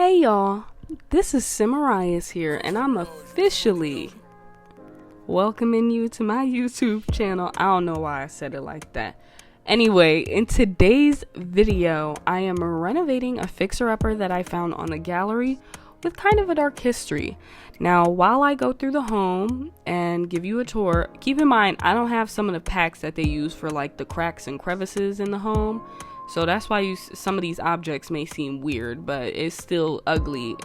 Hey y'all, this is Simariahs here, and I'm officially welcoming you to my YouTube channel. I don't know why I said it like that. Anyway, in today's video, I am renovating a fixer-upper that I found on the gallery with kind of a dark history. Now, while I go through the home and give you a tour, keep in mind I don't have some of the packs that they use for like the cracks and crevices in the home. So that's why some of these objects may seem weird, but it's still ugly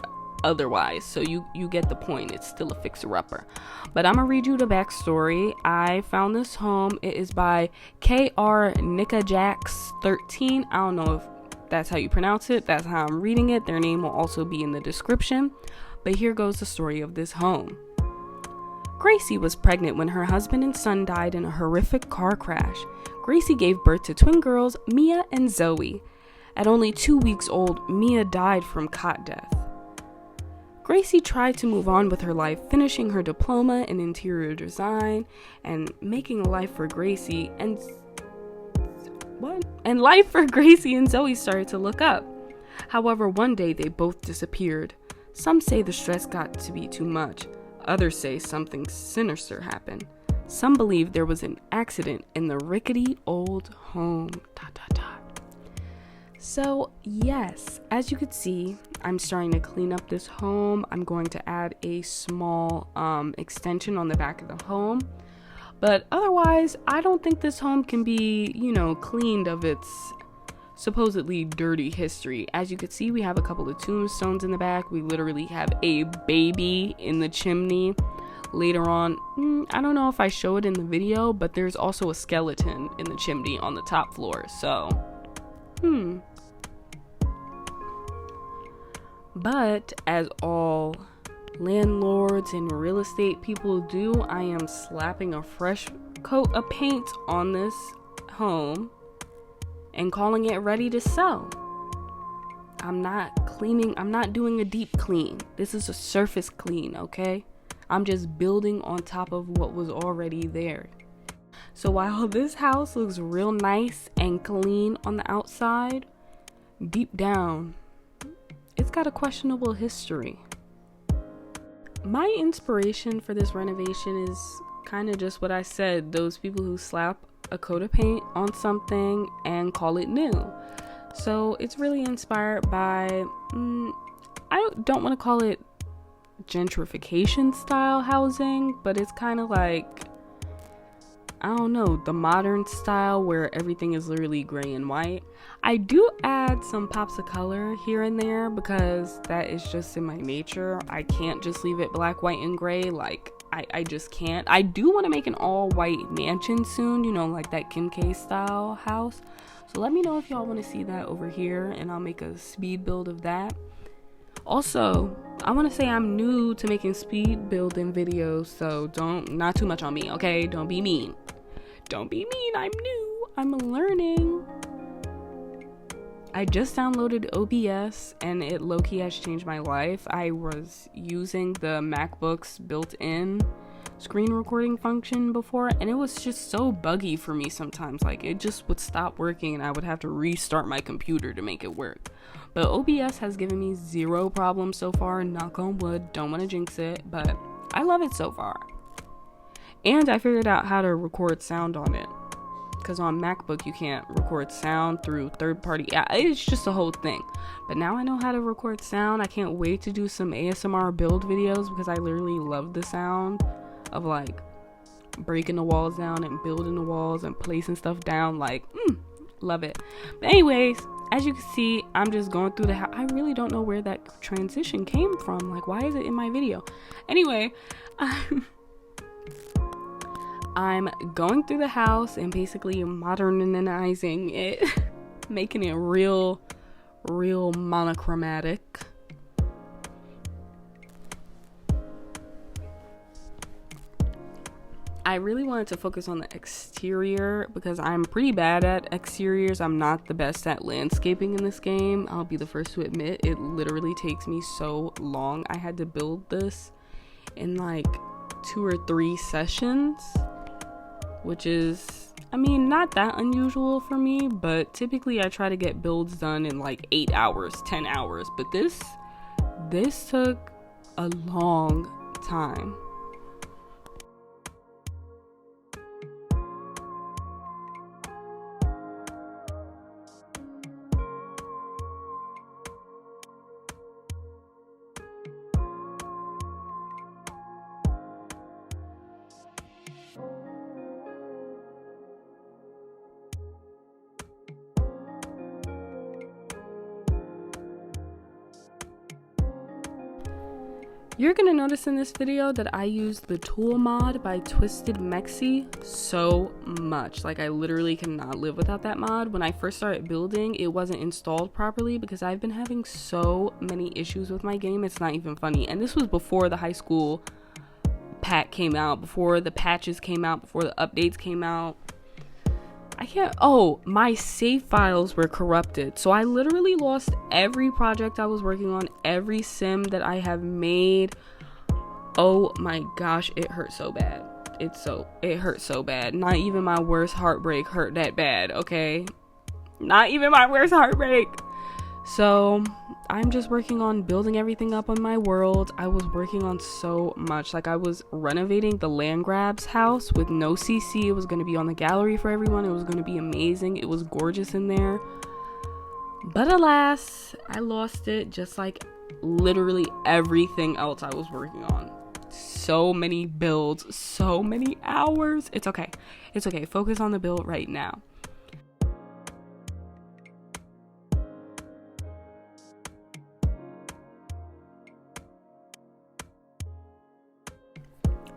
otherwise. So you get the point. It's still a fixer-upper. But I'm gonna read you the backstory. I found this home. It is by K.R. Nickajax 13. I don't know if that's how you pronounce it. That's how I'm reading it. Their name will also be in the description. But here goes the story of this home. Gracie was pregnant when her husband and son died in a horrific car crash. Gracie gave birth to twin girls, Mia and Zoe. At only 2 weeks old, Mia died from cot death. Gracie tried to move on with her life, finishing her diploma in interior design and making a life for Gracie and life for Gracie and Zoe started to look up. However, one day they both disappeared. Some say the stress got to be too much. Others say something sinister happened. Some believe there was an accident in the rickety old home. So yes, as you could see, I'm starting to clean up this home. I'm going to add a small extension on the back of the home. But otherwise, I don't think this home can be, cleaned of its supposedly dirty history. As you can see, we have a couple of tombstones in the back. We literally have a baby in the chimney. Later on, I don't know if I show it in the video, but there's also a skeleton in the chimney on the top floor. So, But as all landlords and real estate people do, I am slapping a fresh coat of paint on this home and calling it ready to sell. I'm not doing a deep clean. This is a surface clean, okay? I'm just building on top of what was already there. So while this house looks real nice and clean on the outside, deep down, it's got a questionable history. My inspiration for this renovation is kind of just what I said, those people who slap a coat of paint on something and call it new. So it's really inspired by, I don't want to call it gentrification style housing, but it's kind of like, I don't know, the modern style where everything is literally gray and white. I do add some pops of color here and there because that is just in my nature. I can't just leave it black, white, and gray. Like, I just can't. I do want to make an all white mansion soon, like that Kim K style house. So let me know if y'all want to see that over here, and I'll make a speed build of that. Also, I want to say I'm new to making speed building videos, so not too much on me, okay? Don't be mean. I'm new. I'm learning. I just downloaded OBS, and it low-key has changed my life. I was using the MacBook's built-in screen recording function before, and it was just so buggy for me sometimes. Like, it just would stop working, and I would have to restart my computer to make it work. But OBS has given me zero problems so far. Knock on wood. Don't want to jinx it, but I love it so far. And I figured out how to record sound on it, because on MacBook you can't record sound through third-party. It's just a whole thing. But now I know how to record sound. I can't wait to do some ASMR build videos because I literally love the sound of like breaking the walls down and building the walls and placing stuff down. Like, love it. But anyways, as you can see, I'm just going through the house. I really don't know where that transition came from. Like, why is it in my video? Anyway, I'm going through the house and basically modernizing it, making it real monochromatic. I really wanted to focus on the exterior because I'm pretty bad at exteriors. I'm not the best at landscaping in this game. I'll be the first to admit it literally takes me so long. I had to build this in like 2 or 3 sessions, which is, not that unusual for me, but typically I try to get builds done in like 8 hours, 10 hours, but this this took a long time. You're gonna notice in this video that I used the tool mod by Twisted Mexi so much. Like, I literally cannot live without that mod. When I first started building, it wasn't installed properly because I've been having so many issues with my game. It's not even funny. And this was before the high school pack came out, before the patches came out, before the updates came out. My save files were corrupted. So I literally lost every project I was working on, every sim that I have made. Oh my gosh, it hurt so bad. It hurt so bad. Not even my worst heartbreak hurt that bad, okay? Not even my worst heartbreak. So I'm just working on building everything up on my world. I was working on so much. Like, I was renovating the land grabs house with no CC. It was going to be on the gallery for everyone. It was going to be amazing. It was gorgeous in there. But alas, I lost it, just like literally everything else I was working on. So many builds, so many hours. It's okay. It's okay. Focus on the build right now.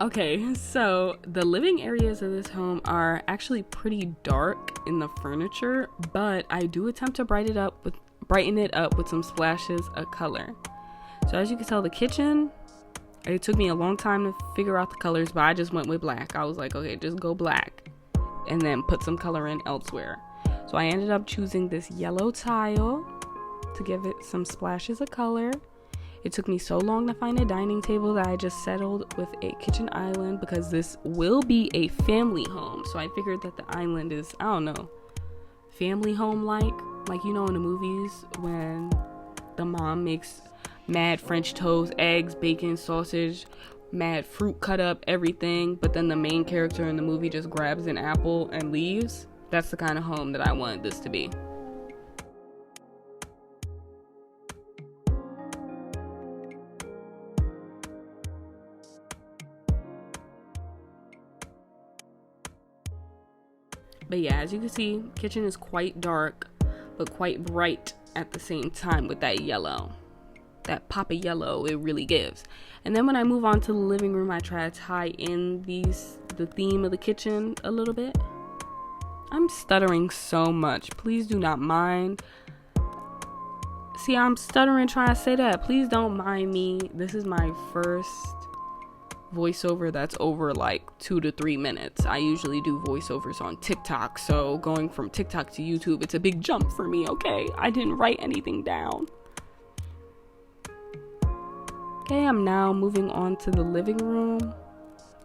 Okay, so the living areas of this home are actually pretty dark in the furniture, but I do attempt to brighten it up with some splashes of color. So as you can tell, the kitchen, it took me a long time to figure out the colors, but I just went with black. I was like, okay, just go black and then put some color in elsewhere. So I ended up choosing this yellow tile to give it some splashes of color. It took me so long to find a dining table that I just settled with a kitchen island because this will be a family home. So I figured that the island is, I don't know, family home like you know in the movies when the mom makes mad French toast, eggs, bacon, sausage, mad fruit cut up, everything, but then the main character in the movie just grabs an apple and leaves. That's the kind of home that I wanted this to be. But yeah, as you can see, kitchen is quite dark, but quite bright at the same time with that yellow. That pop of yellow it really gives. And then when I move on to the living room, I try to tie in the theme of the kitchen a little bit. I'm stuttering so much. Please do not mind. See, I'm stuttering trying to say that. Please don't mind me. This is my first voiceover that's over like 2 to 3 minutes. I usually do voiceovers on TikTok, so going from TikTok to YouTube, it's a big jump for me, okay? I didn't write anything down. Okay, I'm now moving on to the living room.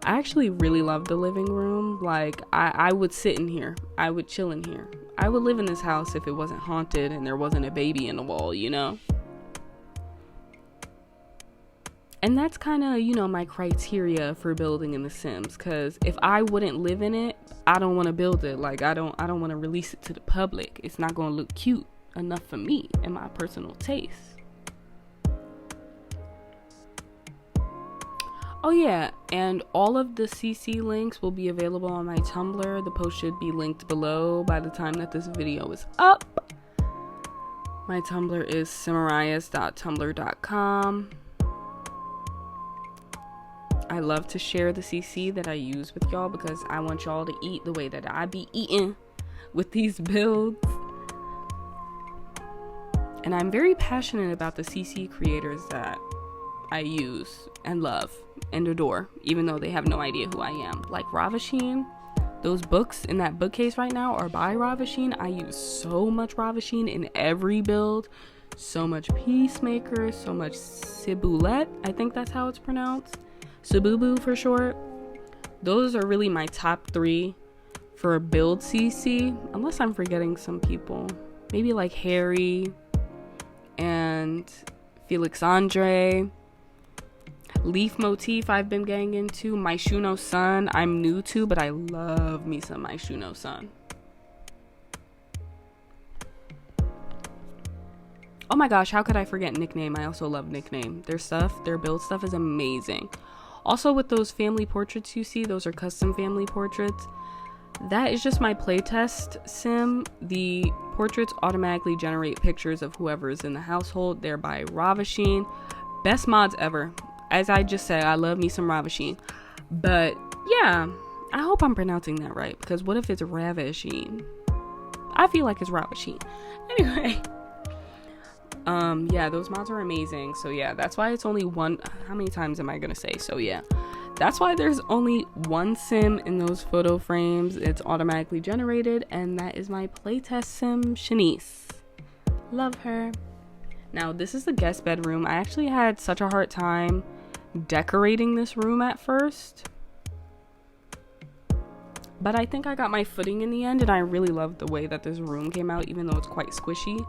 I actually really love the living room. Like, I would sit in here. I would chill in here. I would live in this house if it wasn't haunted and there wasn't a baby in the wall, you know? And that's kind of, you know, my criteria for building in The Sims. Because if I wouldn't live in it, I don't want to build it. Like, I don't want to release it to the public. It's not going to look cute enough for me and my personal taste. Oh yeah, and all of the CC links will be available on my Tumblr. The post should be linked below by the time that this video is up. My Tumblr is simariahs.tumblr.com. I love to share the CC that I use with y'all because I want y'all to eat the way that I be eating with these builds. And I'm very passionate about the CC creators that I use and love and adore, even though they have no idea who I am. Like Ravasheen, those books in that bookcase right now are by Ravasheen. I use so much Ravasheen in every build. So much Peacemaker, so much Ciboulette, I think that's how it's pronounced. Sububu for short. Those are really my top 3 for build CC, unless I'm forgetting some people. Maybe like Harry and Felix Andre. Leaf motif I've been getting into. My Shuno Sun I'm new to, but I love me some My Shuno Sun. Oh my gosh, how could I forget Nickname? I also love Nickname. Their build stuff is amazing. Also with those family portraits you see, those are custom family portraits. That is just my playtest sim. The portraits automatically generate pictures of whoever is in the household. They're by Ravasheen. Best mods ever. As I just said, I love me some Ravasheen. But yeah, I hope I'm pronouncing that right, because what if it's Ravasheen? I feel like it's Ravasheen. Anyway. Yeah, those mods are amazing. So yeah, that's why it's only one. How many times am I gonna say? So yeah, that's why there's only one sim in those photo frames. It's automatically generated, and that is my playtest sim, Shanice. Love her. Now this is the guest bedroom. I actually had such a hard time decorating this room at first, but I think I got my footing in the end, and I really love the way that this room came out, even though it's quite squishy.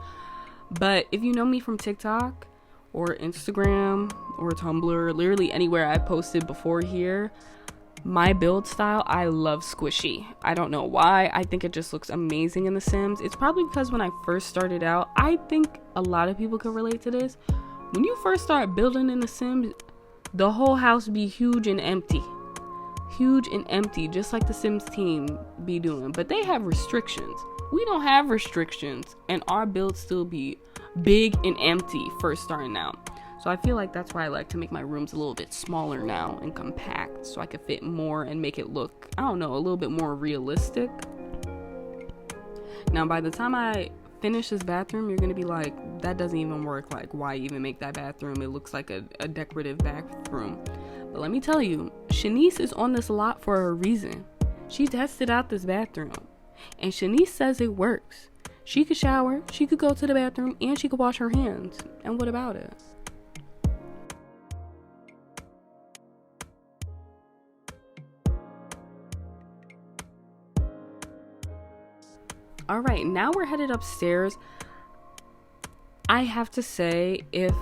But if you know me from TikTok or Instagram or Tumblr, literally anywhere I posted before here, my build style, I love squishy. I don't know why. I think it just looks amazing in The Sims. It's probably because when I first started out, I think a lot of people could relate to this. When you first start building in The Sims, the whole house be huge and empty. Huge and empty, just like The Sims team be doing. But they have restrictions. We don't have restrictions, and our builds still be big and empty first starting out. So I feel like that's why I like to make my rooms a little bit smaller now and compact, so I could fit more and make it look, I don't know, a little bit more realistic. Now by the time I finish this bathroom, you're gonna be like, that doesn't even work. Like, why even make that bathroom? It looks like a decorative bathroom. But let me tell you, Shanice is on this lot for a reason. She tested out this bathroom, and Shanice says it works. She could shower, she could go to the bathroom, and she could wash her hands. And what about it? Alright, now we're headed upstairs. I have to say, if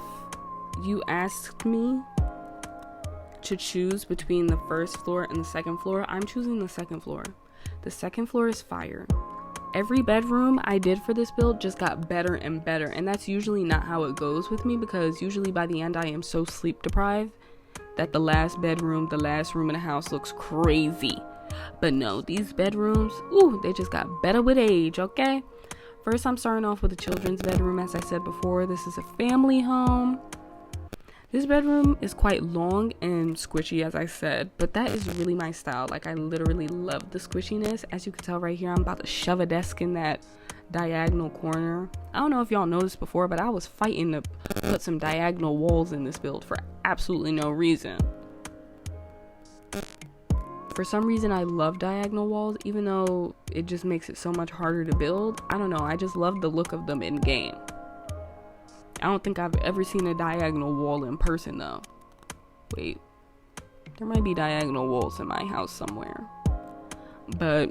you asked me to choose between the first floor and the second floor, I'm choosing the second floor. The second floor is fire. Every bedroom I did for this build just got better and better, and that's usually not how it goes with me, because usually by the end I am so sleep deprived that the last bedroom, the last room in the house looks crazy. But no, these bedrooms, ooh, they just got better with age, okay? First, I'm starting off with the children's bedroom. As I said before, this is a family home. This bedroom is quite long and squishy, as I said, but that is really my style. Like, I literally love the squishiness. As you can tell right here, I'm about to shove a desk in that diagonal corner. I don't know if y'all noticed before, but I was fighting to put some diagonal walls in this build for absolutely no reason. For some reason, I love diagonal walls, even though it just makes it so much harder to build. I don't know, I just love the look of them in game. I don't think I've ever seen a diagonal wall in person though. Wait, there might be diagonal walls in my house somewhere, but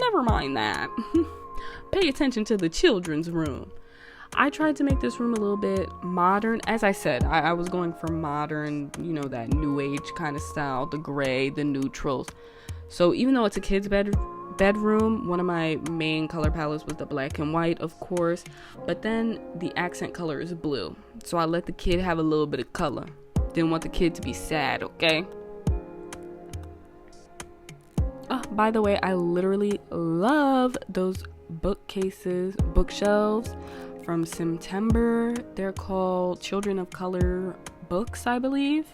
never mind that. Pay attention to the children's room. I tried to make this room a little bit modern. As I said, I was going for modern, you know, that new age kind of style, the gray, the neutrals. So even though it's a kid's bedroom, one of my main color palettes was the black and white, of course, but then the accent color is blue. So I let the kid have a little bit of color. Didn't want the kid to be sad, okay? Oh, by the way, I literally love those bookshelves from September. They're called Children of Color books, I believe.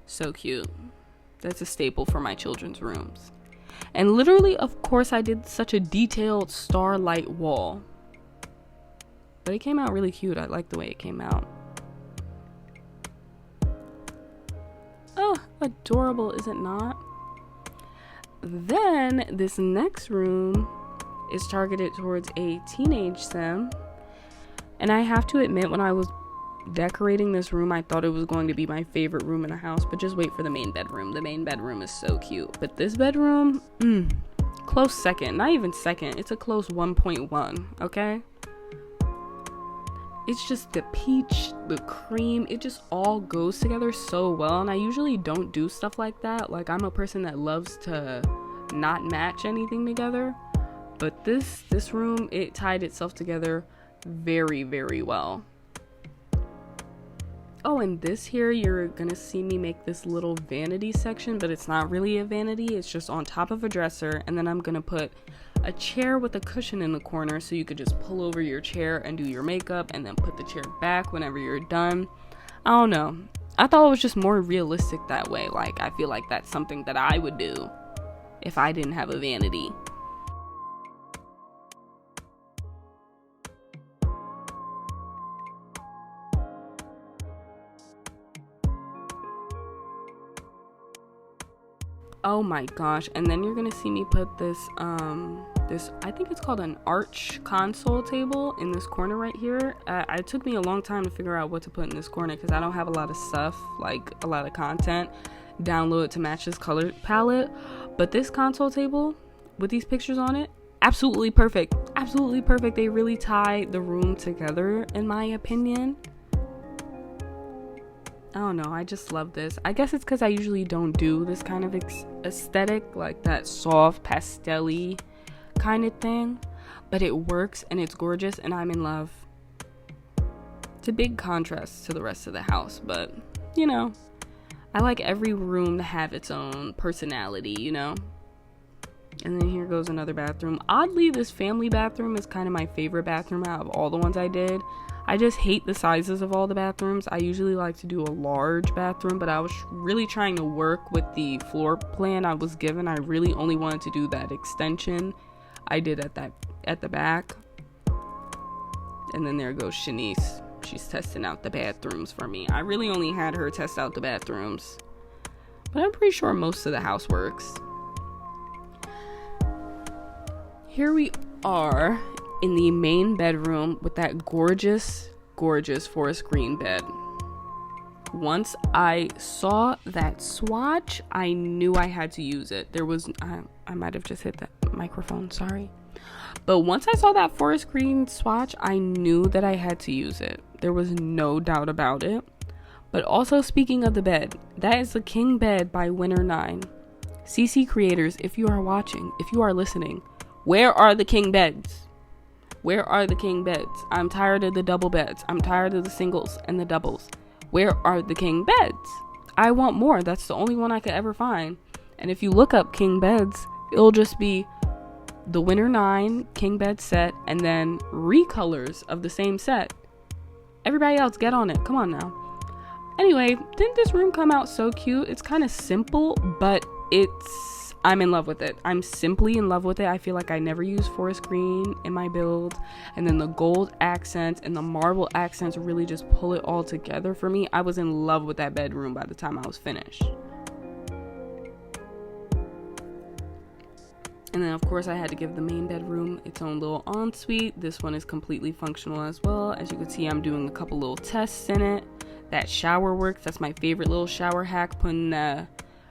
So cute. That's a staple for my children's rooms. And literally, of course, I did such a detailed starlight wall, but it came out really cute. I like the way it came out. Oh, adorable, is it not? Then this next room is targeted towards a teenage sim, and I have to admit, when I was decorating this room, I thought it was going to be my favorite room in the house, but just wait for the main bedroom. The main bedroom is so cute, but this bedroom, close second. Not even second, it's a close 1.1, okay? it's just the peach, the cream, it just all goes together so well. And I usually don't do stuff like that. Like, I'm a person that loves to not match anything together, but this room, it tied itself together very, very well. Oh, and this here, you're gonna see me make this little vanity section, but it's not really a vanity, it's just on top of a dresser. And then I'm gonna put a chair with a cushion in the corner, so you could just pull over your chair and do your makeup, and then put the chair back whenever you're done. I don't know, I thought it was just more realistic that way. Like, I feel like that's something that I would do if I didn't have a vanity. Oh my gosh, and then you're gonna see me put this I think it's called an arch console table in this corner right here. It took me a long time to figure out what to put in this corner because I don't have a lot of stuff, like a lot of content downloaded to match this color palette. But this console table with these pictures on it, absolutely perfect. Absolutely perfect. They really tie the room together, in my opinion. I don't know, I just love this. I guess it's because I usually don't do this kind of aesthetic, like that soft pastel-y kind of thing, but it works and it's gorgeous and I'm in love. It's a big contrast to the rest of the house, but you know, I like every room to have its own personality, you know. And then here goes another bathroom. Oddly, this family bathroom is kind of my favorite bathroom out of all the ones I did. I just hate the sizes of all the bathrooms. I usually like to do a large bathroom, but I was really trying to work with the floor plan I was given. I really only wanted to do that extension I did at the back. And then there goes Shanice. She's testing out the bathrooms for me. I really only had her test out the bathrooms, but I'm pretty sure most of the house works. Here we are in the main bedroom with that gorgeous forest green bed. Once I saw that swatch, I knew I had to use it. There was, I might have just hit that microphone, sorry. But once I saw that forest green swatch, I knew that I had to use it. There was no doubt about it. But also, speaking of the bed, that is the king bed by Winner 9. CC creators, if you are watching, if you are listening, where are the king beds? Where are the king beds? I'm tired of the double beds. I'm tired of the singles and the doubles. Where are the king beds? I want more. That's the only one I could ever find. And if you look up king beds, it'll just be the Winner 9 king bed set and then recolors of the same set. Everybody else, get on it. Come on now. Anyway, didn't this room come out so cute? It's kind of simple, but I'm in love with it. I'm simply in love with it. I feel like I never use forest green in my build. And then the gold accents and the marble accents really just pull it all together for me. I was in love with that bedroom by the time I was finished. And then of course I had to give the main bedroom its own little ensuite. This one is completely functional as well. As you can see, I'm doing a couple little tests in it. That shower works. That's my favorite little shower hack, putting a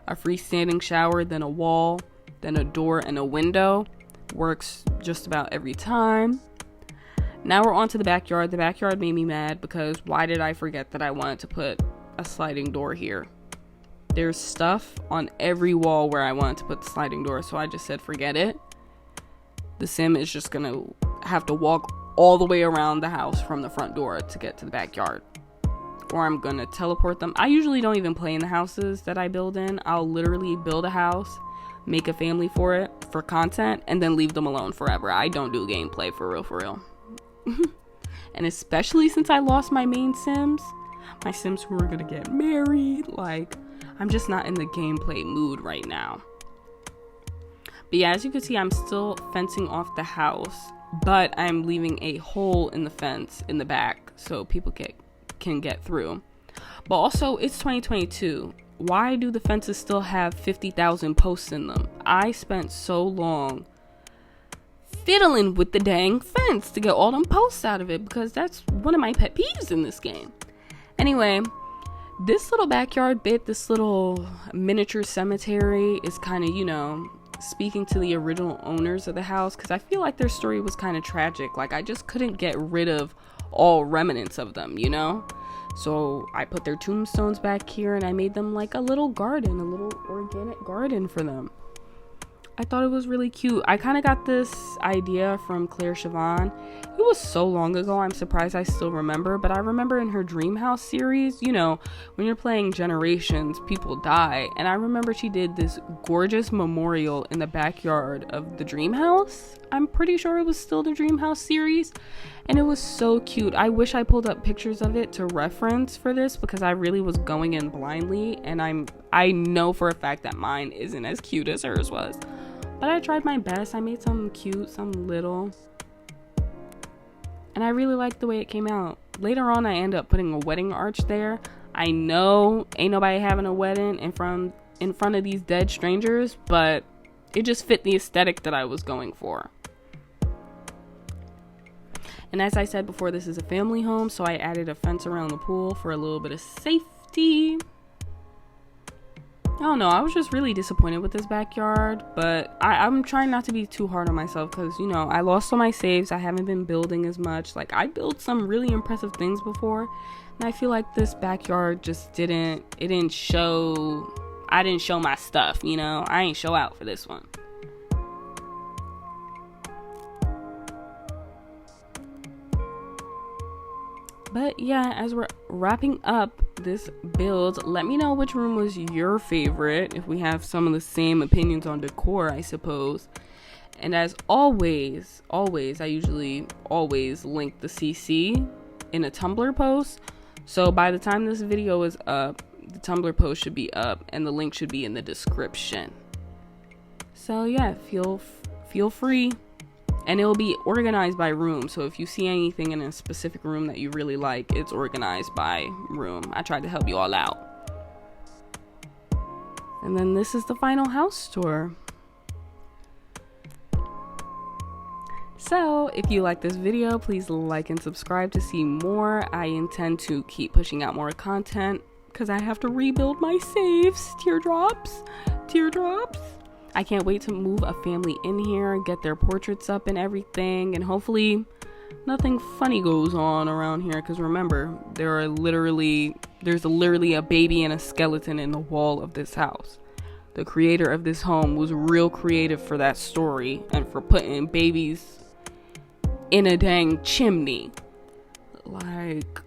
freestanding shower, then a wall, then a door and a window. Works just about every time. Now we're on to the backyard. The backyard made me mad because why did I forget that I wanted to put a sliding door here? There's stuff on every wall where I wanted to put the sliding door, so I just said forget it. The sim is just gonna have to walk all the way around the house from the front door to get to the backyard. Or I'm gonna teleport them. I usually don't even play in the houses that I build in. I'll literally build a house, make a family for it, for content, and then leave them alone forever. I don't do gameplay for real. And especially since I lost my main sims, my sims who are gonna get married, like, I'm just not in the gameplay mood right now. But yeah, as you can see, I'm still fencing off the house, but I'm leaving a hole in the fence in the back so people can get through. But also, it's 2022. Why do the fences still have 50,000 posts in them? I spent so long fiddling with the dang fence to get all them posts out of it because that's one of my pet peeves in this game. Anyway, this little backyard bit, this little miniature cemetery is kind of, you know, speaking to the original owners of the house, because I feel like their story was kind of tragic. Like, I just couldn't get rid of all remnants of them, you know? So I put their tombstones back here and I made them like a little garden, a little organic garden for them. I thought it was really cute. I kind of got this idea from Claire Siobhan. It was so long ago, I'm surprised I still remember, but I remember in her Dream House series, you know, when you're playing Generations, people die, and I remember she did this gorgeous memorial in the backyard of the Dream House. I'm pretty sure it was still the Dream House series, and it was so cute. I wish I pulled up pictures of it to reference for this, because I really was going in blindly, and I know for a fact that mine isn't as cute as hers was. But I tried my best. I made some cute, some little. And I really liked the way it came out. Later on, I ended up putting a wedding arch there. I know ain't nobody having a wedding in front of these dead strangers, but it just fit the aesthetic that I was going for. And as I said before, this is a family home, so I added a fence around the pool for a little bit of safety. I don't know, I was just really disappointed with this backyard, but I'm trying not to be too hard on myself, because, you know, I lost all my saves. I haven't been building as much. Like, I built some really impressive things before, and I feel like this backyard just I didn't show my stuff, you know? I ain't show out for this one. But yeah, as we're wrapping up this build, let me know which room was your favorite, if we have some of the same opinions on decor, I suppose. And as always, I usually always link the CC in a Tumblr post. So by the time this video is up, the Tumblr post should be up and the link should be in the description. So yeah, feel free. And it will be organized by room. So if you see anything in a specific room that you really like, it's organized by room. I tried to help you all out. And then this is the final house tour. So if you like this video, please like and subscribe to see more. I intend to keep pushing out more content because I have to rebuild my saves. Teardrops. I can't wait to move a family in here, get their portraits up and everything, and hopefully nothing funny goes on around here, because remember, there's literally a baby and a skeleton in the wall of this house. The creator of this home was real creative for that story and for putting babies in a dang chimney. Like,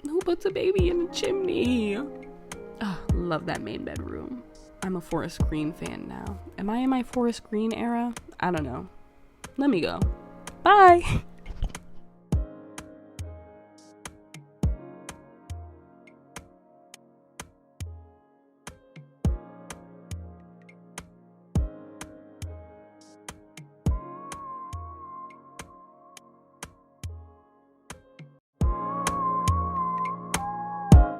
who puts a baby in a chimney? Oh, love that main bedroom. I'm a forest green fan now. Am I in my forest green era? I don't know. Let me go. Bye.